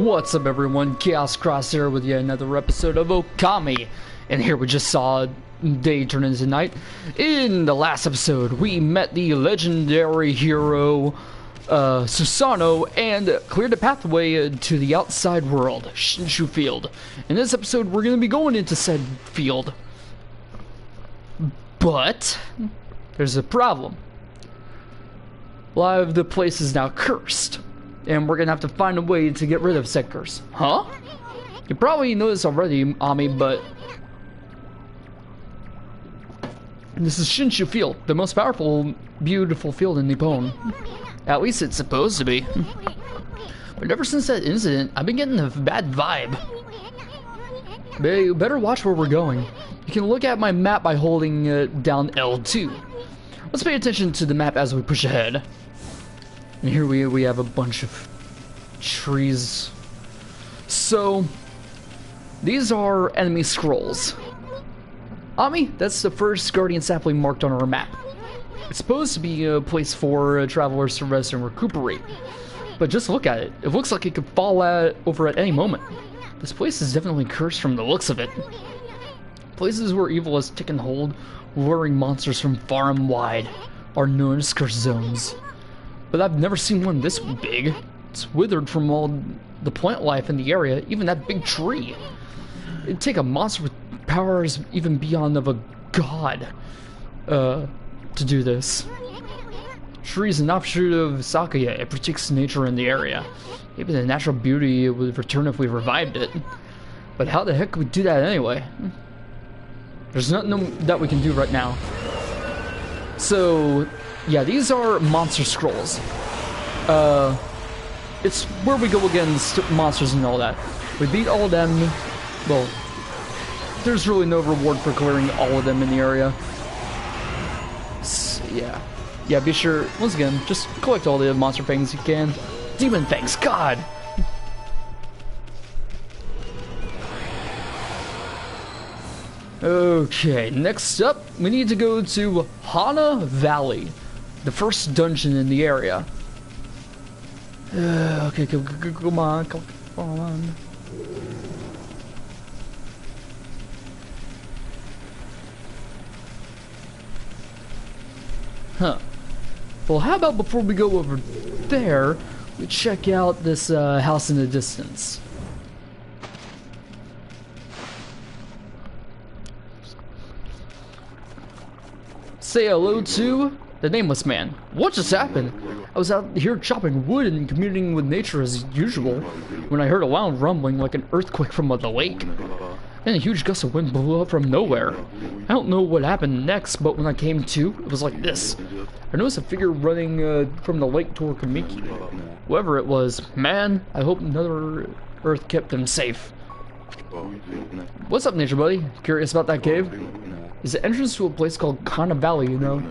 What's up everyone, Chaos Cross here with yet another episode of Okami. And here we just saw day turn into night. In the last episode, we met the legendary hero Susano and cleared a pathway to the outside world, Shinshu Field. In this episode, we're going to be going into said field. But there's a problem. A lot of the place is now cursed. And we're gonna have to find a way to get rid of said curse. Huh? You probably know this already, Ami, but this is Shinshu Field, the most powerful, beautiful field in Nippon. At least it's supposed to be. But ever since that incident, I've been getting a bad vibe. But you better watch where we're going. You can look at my map by holding down L2. Let's pay attention to the map as we push ahead. And here we have a bunch of trees. So, these are enemy scrolls. Ami, that's the first guardian sapling marked on our map. It's supposed to be a place for travelers to rest and recuperate. But just look at it. It looks like it could fall over at any moment. This place is definitely cursed from the looks of it. Places where evil has taken hold, luring monsters from far and wide, are known as curse zones. But I've never seen one this big. It's withered from all the plant life in the area, even that big tree. It'd take a monster with powers even beyond of a god to do this. Tree is an offshoot of Sakaya. It protects nature in the area. Maybe the natural beauty would return if we revived it. But how the heck could we do that anyway? There's nothing that we can do right now. So, yeah, these are monster scrolls. It's where we go against monsters and all that. We beat all of them. Well, there's really no reward for clearing all of them in the area. So, yeah, be sure, once again, just collect all the monster fangs you can. Demon fangs, God! Okay, next up, we need to go to Hana Valley, the first dungeon in the area. Okay, come on. Huh. Well, how about before we go over there, we check out this house in the distance. Say hello to the Nameless Man. What just happened? I was out here chopping wood and communing with nature as usual when I heard a loud rumbling like an earthquake from the lake. Then a huge gust of wind blew up from nowhere. I don't know what happened next, but when I came to, it was like this. I noticed a figure running from the lake toward Kamiki. Whoever it was, man, I hope another earth kept him safe. What's up, nature buddy? Curious about that cave? It's the entrance to a place called Hana Valley, you know.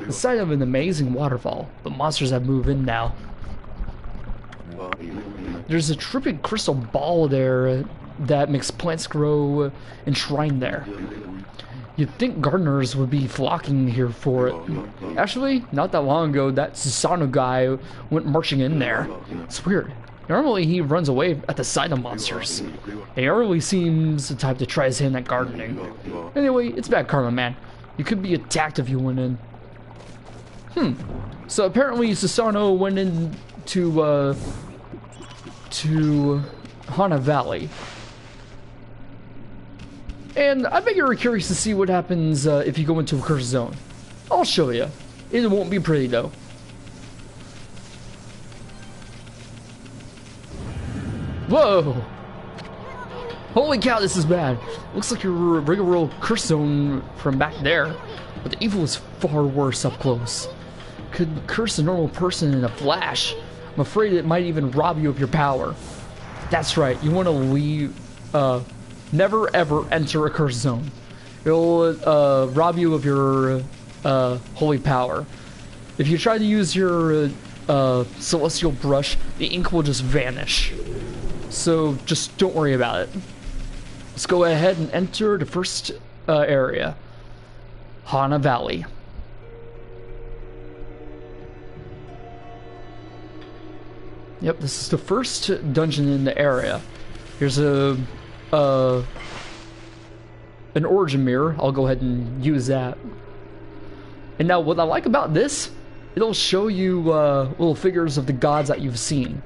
The site of an amazing waterfall, but monsters have moved in now. There's a tripping crystal ball there that makes plants grow enshrined there. You'd think gardeners would be flocking here for it. Actually, not that long ago, that Susano guy went marching in there. It's weird. Normally he runs away at the sight of monsters. He rarely seems the type to try his hand at gardening. Anyway, it's bad karma, man. You could be attacked if you went in. So apparently Susano went in to Hana Valley. And I bet you're curious to see what happens if you go into a cursed zone. I'll show you. It won't be pretty though. Whoa! Holy cow, this is bad. Looks like your rigorous curse zone from back there, but the evil is far worse up close. Could curse a normal person in a flash. I'm afraid it might even rob you of your power. That's right, you want to leave, never ever enter a curse zone. It'll rob you of your holy power. If you try to use your celestial brush, the ink will just vanish. So just don't worry about it. Let's go ahead and enter the first area, Hana Valley. Yep, this is the first dungeon in the area. Here's an origin mirror. I'll go ahead and use that. And now what I like about this, it'll show you little figures of the gods that you've seen.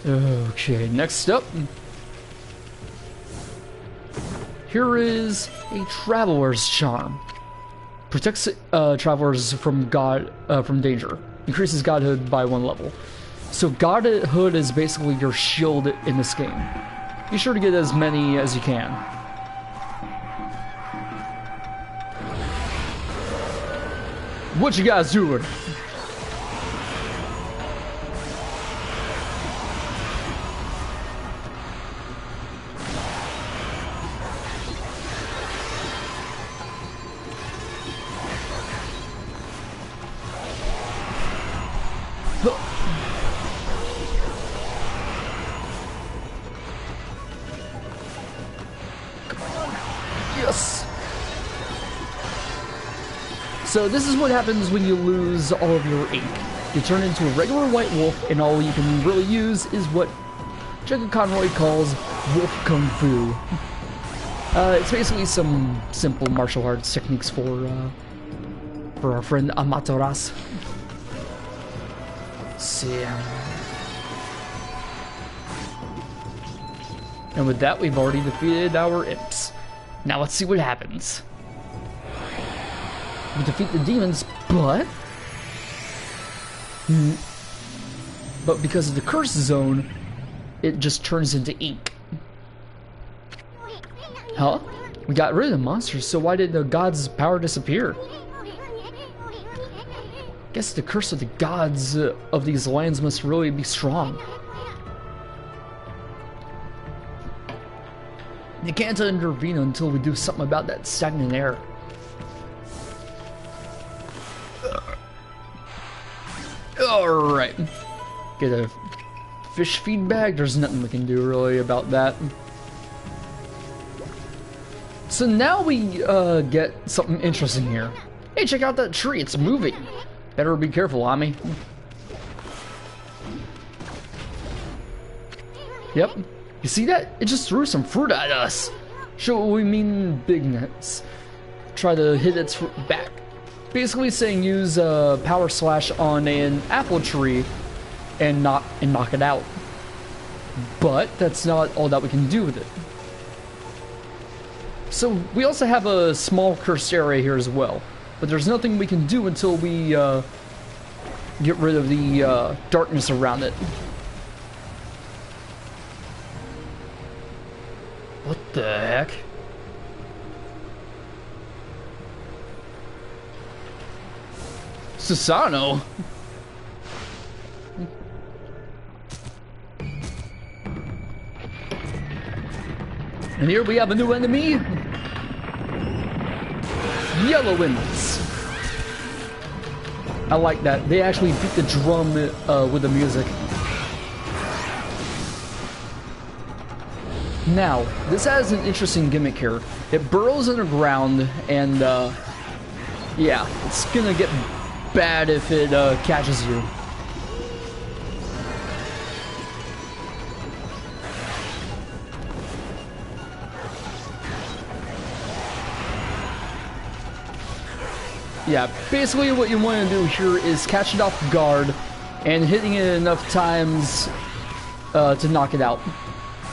Okay, next up. Here is a Traveler's Charm. Protects travelers from danger. Increases godhood by 1 level. So godhood is basically your shield in this game. Be sure to get as many as you can. What you guys doing? Yes. So this is what happens when you lose all of your ink. You turn into a regular white wolf, and all you can really use is what Jacob Conroy calls wolf kung fu. It's basically some simple martial arts techniques for our friend Amaterasu. See. And with that, we've already defeated our imps. Now let's see what happens. We defeat the demons, but because of the curse zone, it just turns into ink. Huh? We got rid of the monsters, so why did the gods' power disappear? Guess the curse of the gods of these lands must really be strong. They can't intervene until we do something about that stagnant air. Alright. Get a fish feed bag. There's nothing we can do really about that. So now we get something interesting here. Hey, check out that tree. It's moving. Better be careful, Ami. Yep. You see that? It just threw some fruit at us. Show what we mean bigness. Try to hit its back. Basically saying use power slash on an apple tree and knock it out. But that's not all that we can do with it. So we also have a small cursed area here as well. But there's nothing we can do until we get rid of the darkness around it. What the heck? Susano? And here we have a new enemy. Yellow Imps. I like that. They actually beat the drum with the music. Now, this has an interesting gimmick here. It burrows underground, and yeah, it's gonna get bad if it catches you. Yeah, basically what you want to do here is catch it off guard and hitting it enough times to knock it out.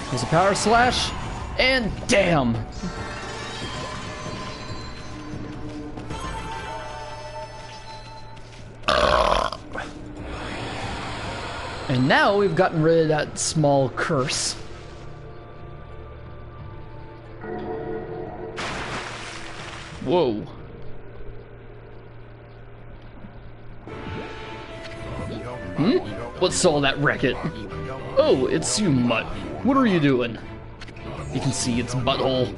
There's a power slash, and damn! And now we've gotten rid of that small curse. Whoa. What's all that racket? Oh, it's you, Mutt. What are you doing? You can see its butthole.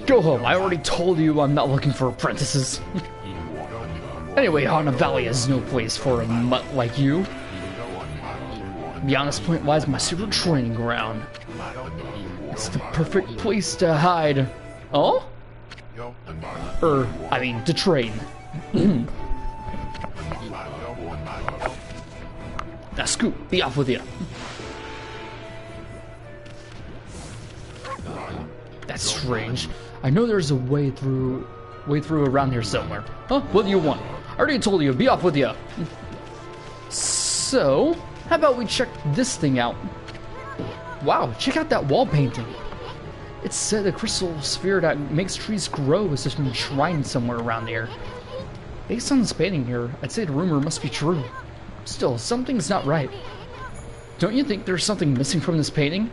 Go home. I already told you I'm not looking for apprentices. Anyway, Hana Valley is no place for a mutt like you. To be honest, Point Y is my super training ground. It's the perfect place to hide. Oh? I mean, to train. Now, Scoop, be off with you. That's strange. I know there's a way through around here somewhere. Huh? What do you want? I already told you, be off with you. So, how about we check this thing out? Wow, check out that wall painting. It said a crystal sphere that makes trees grow is just enshrined somewhere around here. Based on this painting here, I'd say the rumor must be true. Still, something's not right. Don't you think there's something missing from this painting?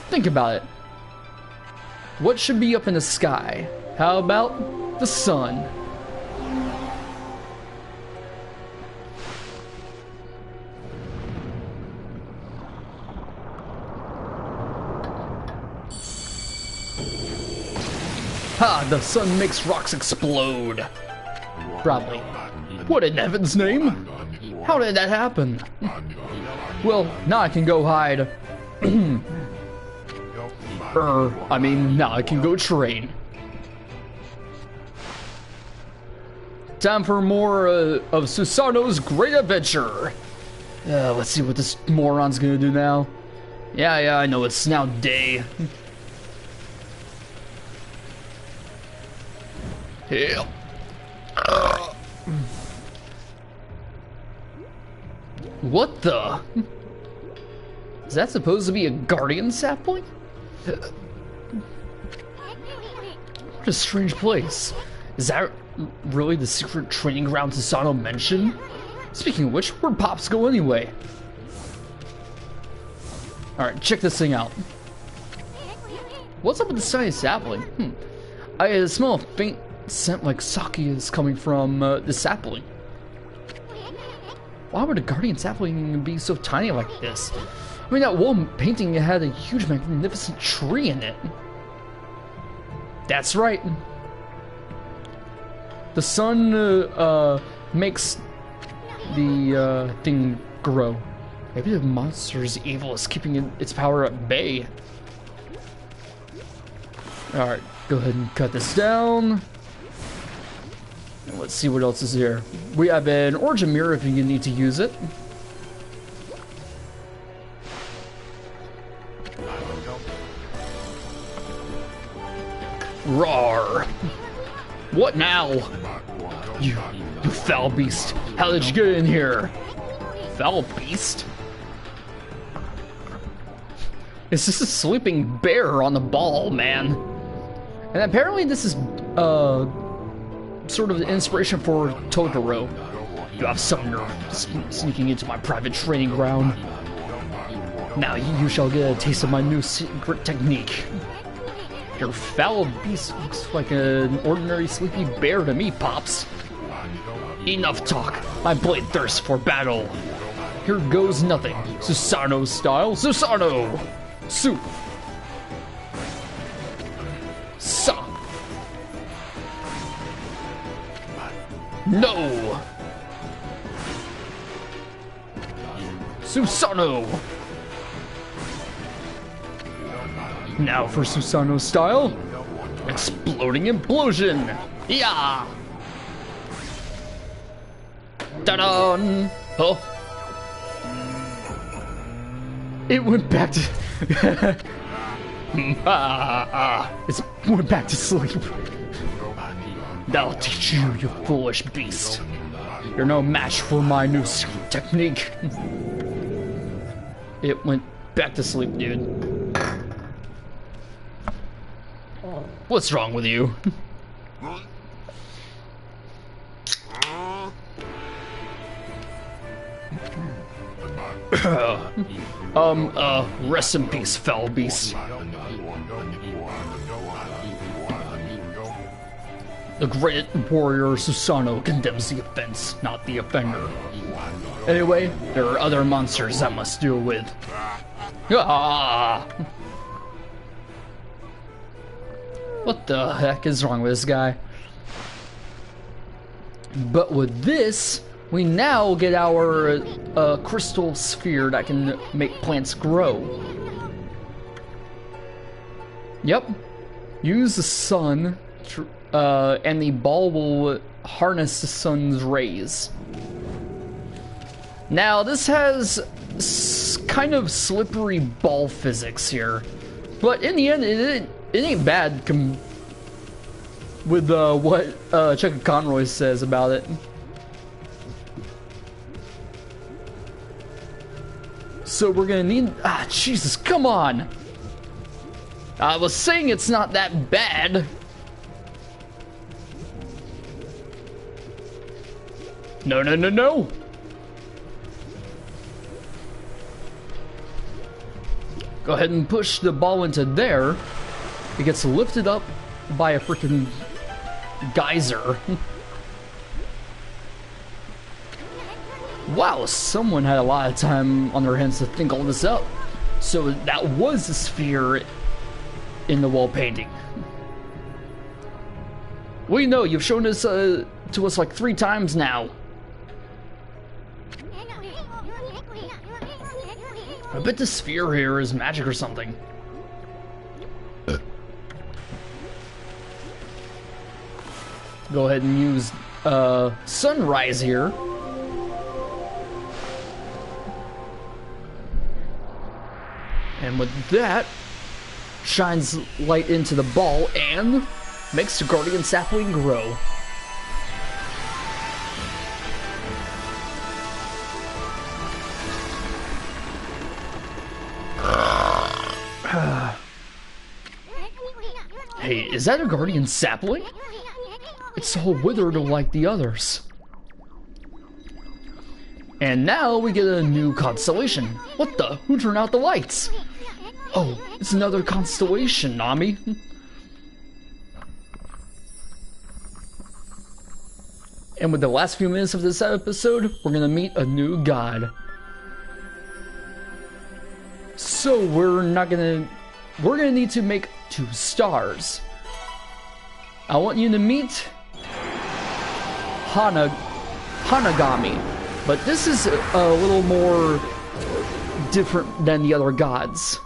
Think about it. What should be up in the sky? How about the sun? Ha! The sun makes rocks explode. Probably. What in heaven's name? How did that happen? Well, now I can go hide. I mean, now I can go train. Time for more of Susanoo's great adventure. Let's see what this moron's gonna do now. Yeah, I know, it's now day. Yeah. What the? Is that supposed to be a guardian sapling? What a strange place. Is that really the secret training ground Susanoo mentioned? Speaking of which, where'd Pops go anyway? Alright, check this thing out. What's up with the shiny sapling? I smell a faint scent like sake is coming from the sapling. Why would a guardian sapling be so tiny like this? I mean, that wall painting had a huge, magnificent tree in it. That's right. The sun makes the thing grow. Maybe the monster's evil is keeping its power at bay. Alright, go ahead and cut this down. And let's see what else is here. We have an origin mirror if you need to use it. Roar! What now? You foul beast! How did you get in here? Foul beast? It's just a sleeping bear on the ball, man. And apparently this is sort of the inspiration for Totoro. You have some nerve sneaking into my private training ground. Now you shall get a taste of my new secret technique. Your foul beast looks like an ordinary sleepy bear to me, Pops. Enough talk. My blade thirsts for battle. Here goes nothing. Susanoo style. Susanoo! Soup. Sa. No! Susanoo! Now for Susanoo style. Exploding implosion! Yeah! Ta-da! Oh. It went back to... It went back to sleep. That'll teach you, you foolish beast. You're no match for my new technique. It went back to sleep, dude. What's wrong with you? Rest in peace, foul beast. The great warrior Susanoo condemns the offense, not the offender. Anyway, there are other monsters I must deal with. Ah! What the heck is wrong with this guy? But with this, we now get our crystal sphere that can make plants grow. Yep. Use the sun, and the ball will harness the sun's rays. Now, this has kind of slippery ball physics here, but in the end, it ain't bad with what Chuck Conroy says about it. So we're gonna need... Jesus, come on! I was saying it's not that bad. No, no, no, no! Go ahead and push the ball into there. It gets lifted up by a freaking geyser. Wow, someone had a lot of time on their hands to think all this up. So that was the sphere in the wall painting. We know, you've shown this to us like 3 times now. I bet the sphere here is magic or something. Go ahead and use sunrise here. And with that, shines light into the ball and makes the guardian sapling grow. Hey, is that a guardian sapling? It's all withered like the others. And now we get a new constellation. What the? Who turned out the lights? Oh, it's another constellation, Nami. And with the last few minutes of this episode, we're gonna meet a new god. So we're gonna need to make 2 stars. I want you to meet Hanagami, but this is a little more different than the other gods.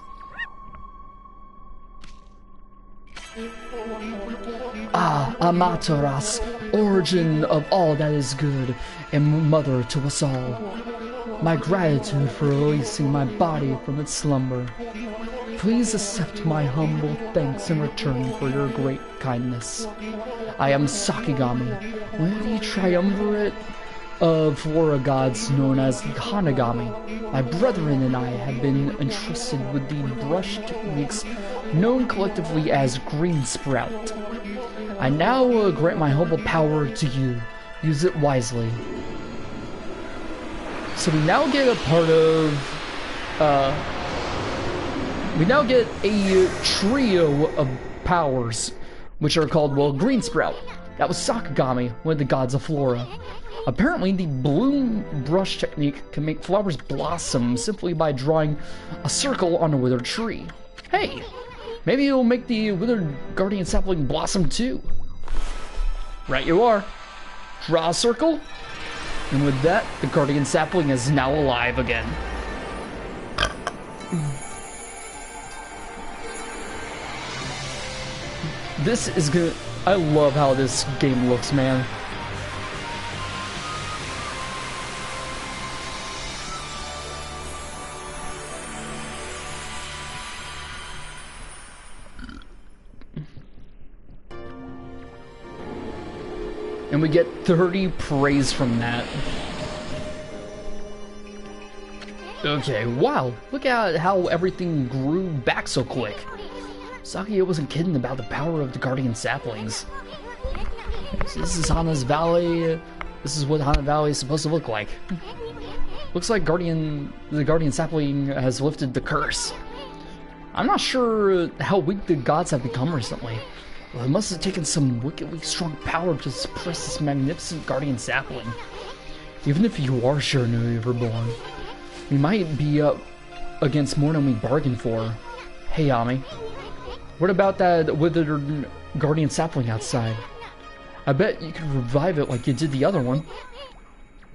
Amaterasu, origin of all that is good, and mother to us all. My gratitude for releasing my body from its slumber. Please accept my humble thanks in return for your great kindness. I am Sakigami, one of the triumvirate of flora gods known as the Hanagami. My brethren and I have been entrusted with the brush techniques known collectively as Green Sprout. I now grant my humble power to you. Use it wisely. So we now get a part of, we now get a trio of powers, which are called, well, Green Sprout. That was Sakigami, one of the gods of flora. Apparently, the bloom brush technique can make flowers blossom simply by drawing a circle on a withered tree. Hey, maybe it'll make the withered guardian sapling blossom too. Right you are. Draw a circle. And with that, the guardian sapling is now alive again. This is good. I love how this game looks, man. And we get 30 praise from that. Okay, wow, look at how everything grew back so quick. Sakia wasn't kidding about the power of the guardian saplings. So this is Hana's Valley. This is what Hana Valley is supposed to look like. Looks like the guardian sapling has lifted the curse. I'm not sure how weak the gods have become recently. Well, it must have taken some wickedly strong power to suppress this magnificent guardian sapling. Even if you are sure newly reborn, we might be up against more than we bargained for. Hey, Ami. What about that withered guardian sapling outside? I bet you could revive it like you did the other one.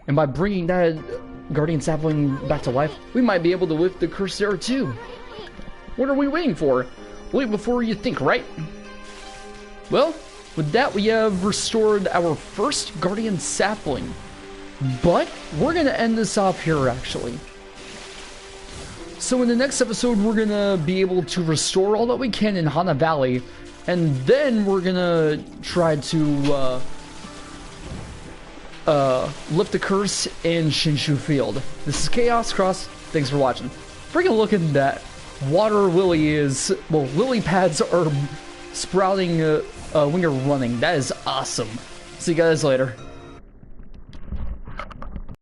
And by bringing that guardian sapling back to life, we might be able to lift the curse there too. What are we waiting for? Wait before you think, right? Well, with that, we have restored our first Guardian Sapling. But we're going to end this off here, actually. So in the next episode, we're going to be able to restore all that we can in Hana Valley. And then we're going to try to lift the curse in Shinshu Field. This is Chaos Cross. Thanks for watching. Freaking look at that. Water lily is... Well, lily pads are sprouting when you're running. That is awesome. See you guys later.